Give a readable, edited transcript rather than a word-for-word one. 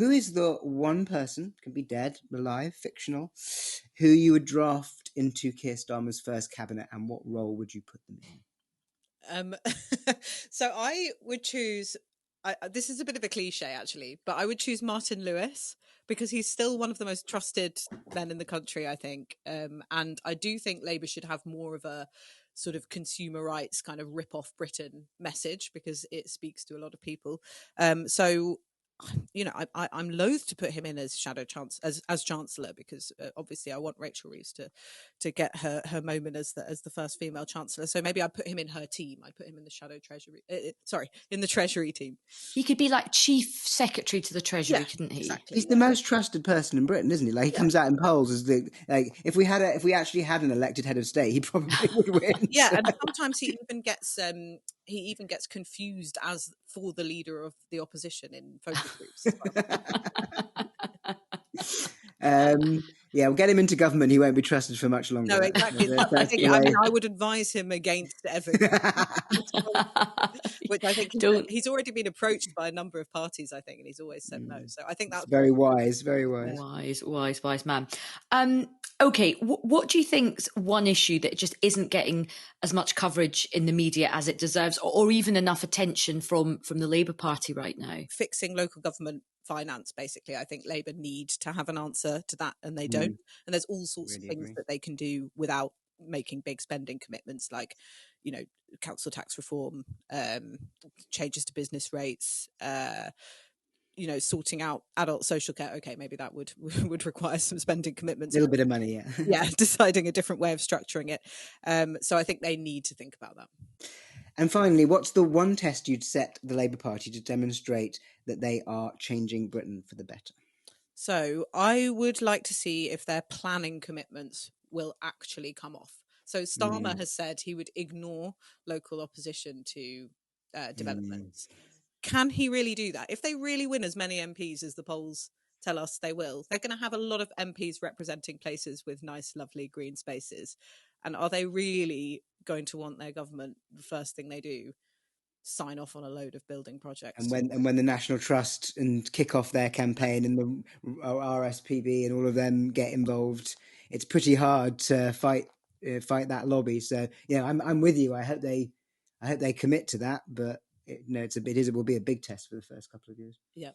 who is the one person, can be dead, alive, fictional, who you would draft into Keir Starmer's first cabinet, and what role would you put them in? So I would choose. This is a bit of a cliche, actually, but I would choose Martin Lewis because he's still one of the most trusted men in the country, I think. And I do think Labour should have more of a sort of consumer rights kind of rip off Britain message because it speaks to a lot of people. So I'm loath to put him in as as Chancellor because obviously I want Rachel Reeves to get her moment as the first female Chancellor. So maybe I'd put him in her team. I'd put him in the Shadow Treasury. In the Treasury team. He could be like Chief Secretary to the Treasury, couldn't he? Exactly. He's the most trusted person in Britain, isn't he? Like he comes out in polls as if we actually had an elected head of state, he probably would win. Yeah, and sometimes he even gets confused as for the leader of the opposition in focus groups as well. We'll get him into government. He won't be trusted for much longer. No, exactly. I would advise him against everything, which I think he's already been approached by a number of parties, I think, and he's always said no. So I think that's very wise. Wise man. Okay, what do you think's one issue that just isn't getting as much coverage in the media as it deserves, or even enough attention from the Labour Party right now? Fixing local government finance, basically. I think Labour need to have an answer to that, and they don't. And there's all sorts of things that they can do without making big spending commitments, like council tax reform, changes to business rates, sorting out adult social care. Okay, maybe that would require some spending commitments. A little bit of money, yeah. Yeah, deciding a different way of structuring it. So I think they need to think about that. And finally, what's the one test you'd set the Labour Party to demonstrate that they are changing Britain for the better? So I would like to see if their planning commitments will actually come off. So Starmer has said he would ignore local opposition to developments. Can he really do that? If they really win as many MPs as the polls tell us they will, they're going to have a lot of MPs representing places with nice, lovely green spaces. And are they really going to want their government, the first thing they do, sign off on a load of building projects? And when the National Trust and kick off their campaign and the RSPB and all of them get involved, it's pretty hard to fight that lobby. So yeah, I'm with you. I hope they commit to that, but it will be a big test for the first couple of years. Yeah.